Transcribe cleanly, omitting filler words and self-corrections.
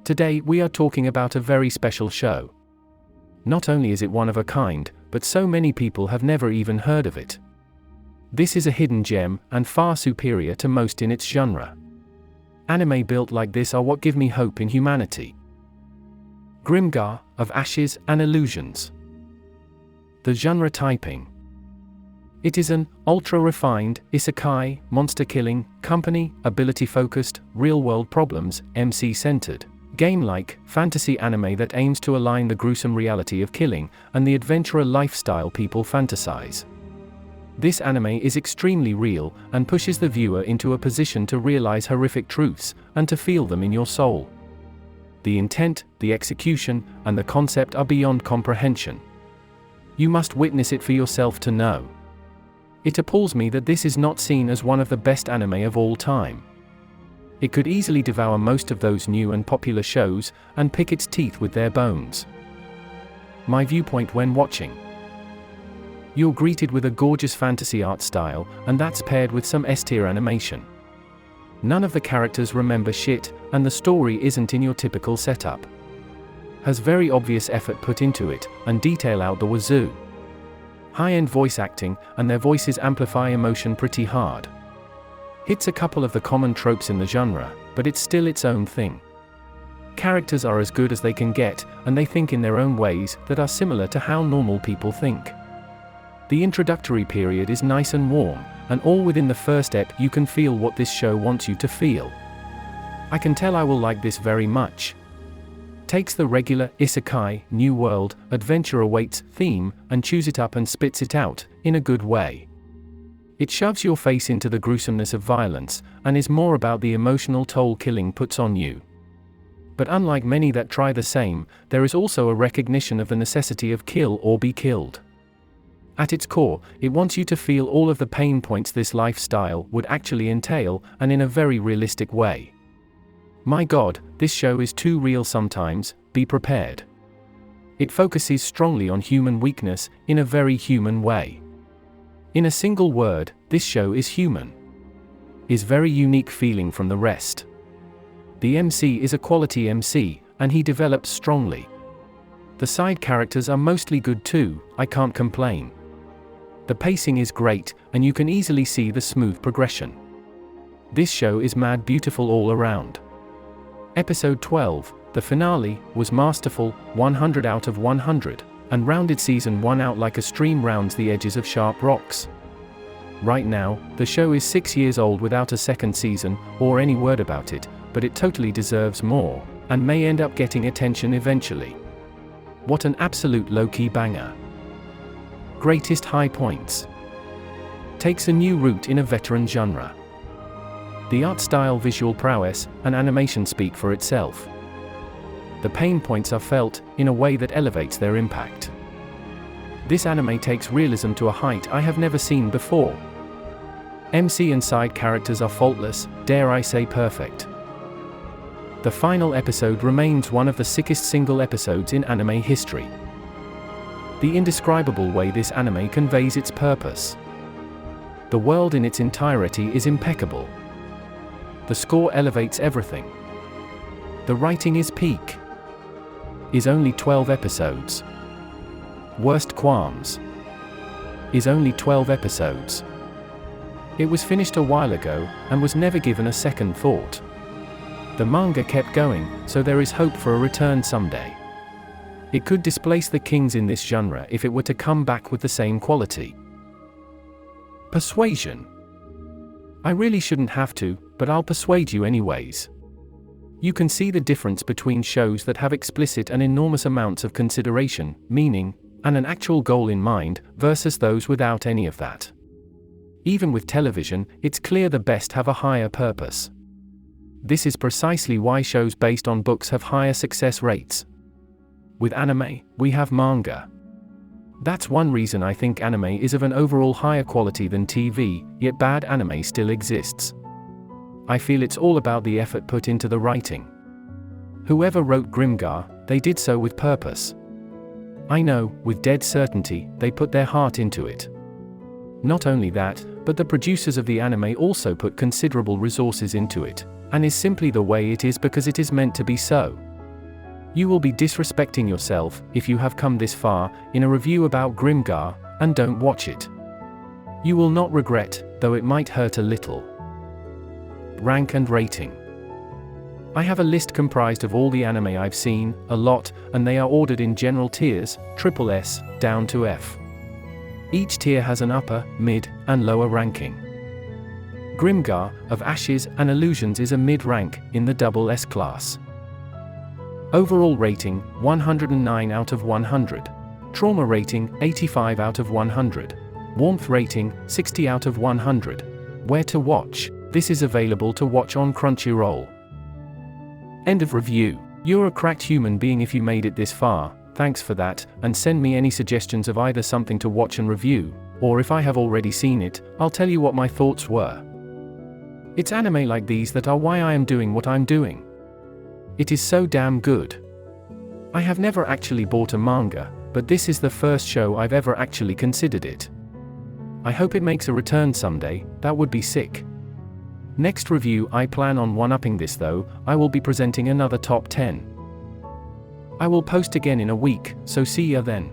Today we are talking about a very special show. Not only is it one of a kind, but so many people have never even heard of it. This is a hidden gem, and far superior to most in its genre. Anime built like this are what give me hope in humanity. Grimgar, of Ashes and Illusions. The genre typing. It is an ultra-refined, isekai, monster-killing, company, ability-focused, real-world problems, MC-centered, game-like, fantasy anime that aims to align the gruesome reality of killing and the adventurer lifestyle people fantasize. This anime is extremely real and pushes the viewer into a position to realize horrific truths and to feel them in your soul. The intent, the execution, and the concept are beyond comprehension. You must witness it for yourself to know. It appalls me that this is not seen as one of the best anime of all time. It could easily devour most of those new and popular shows and pick its teeth with their bones. My viewpoint when watching. You're greeted with a gorgeous fantasy art style, and that's paired with some S-tier animation. None of the characters remember shit, and the story isn't in your typical setup. Has very obvious effort put into it, and detail out the wazoo. High-end voice acting, and their voices amplify emotion pretty hard. Hits a couple of the common tropes in the genre, but it's still its own thing. Characters are as good as they can get, and they think in their own ways that are similar to how normal people think. The introductory period is nice and warm, and all within the first ep you can feel what this show wants you to feel. I can tell I will like this very much. Takes the regular isekai, new world, adventure awaits theme, and chews it up and spits it out, in a good way. It shoves your face into the gruesomeness of violence, and is more about the emotional toll killing puts on you. But unlike many that try the same, there is also a recognition of the necessity of kill or be killed. At its core, it wants you to feel all of the pain points this lifestyle would actually entail, and in a very realistic way. My God, this show is too real sometimes, be prepared. It focuses strongly on human weakness, in a very human way. In a single word, this show is human. Is very unique feeling from the rest. The MC is a quality MC, and he develops strongly. The side characters are mostly good too, I can't complain. The pacing is great, and you can easily see the smooth progression. This show is mad beautiful all around. Episode 12, the finale, was masterful, 100 out of 100, and rounded season 1 out like a stream rounds the edges of sharp rocks. Right now, the show is 6 years old without a second season, or any word about it, but it totally deserves more, and may end up getting attention eventually. What an absolute low-key banger. Greatest high points. Takes a new route in a veteran genre. The art style, visual prowess, and animation speak for itself. The pain points are felt, in a way that elevates their impact. This anime takes realism to a height I have never seen before. MC and side characters are faultless, dare I say perfect. The final episode remains one of the sickest single episodes in anime history. The indescribable way this anime conveys its purpose. The world in its entirety is impeccable. The score elevates everything. The writing is peak. Is only 12 episodes. Worst qualms. Is only 12 episodes. It was finished a while ago, and was never given a second thought. The manga kept going, so there is hope for a return someday. It could displace the kings in this genre if it were to come back with the same quality. Persuasion. I really shouldn't have to, but I'll persuade you anyways. You can see the difference between shows that have explicit and enormous amounts of consideration, meaning, and an actual goal in mind, versus those without any of that. Even with television, it's clear the best have a higher purpose. This is precisely why shows based on books have higher success rates. With anime, we have manga. That's one reason I think anime is of an overall higher quality than TV, yet bad anime still exists. I feel it's all about the effort put into the writing. Whoever wrote Grimgar, they did so with purpose. I know, with dead certainty, they put their heart into it. Not only that, but the producers of the anime also put considerable resources into it, and is simply the way it is because it is meant to be so. You will be disrespecting yourself if you have come this far in a review about Grimgar and don't watch it. You will not regret, though it might hurt a little. Rank and rating. I have a list comprised of all the anime I've seen, a lot, and they are ordered in general tiers, triple S, down to F. Each tier has an upper, mid, and lower ranking. Grimgar, of Ashes and Illusions is a mid-rank, in the double S class. Overall rating, 109 out of 100. Trauma rating, 85 out of 100. Warmth rating, 60 out of 100. Where to watch? This is available to watch on Crunchyroll. End of review. You're a cracked human being if you made it this far, thanks for that, and send me any suggestions of either something to watch and review, or if I have already seen it, I'll tell you what my thoughts were. It's anime like these that are why I am doing what I'm doing. It is so damn good. I have never actually bought a manga, but this is the first show I've ever actually considered it. I hope it makes a return someday, that would be sick. Next review I plan on one-upping this though, I will be presenting another top 10. I will post again in a week, so see ya then.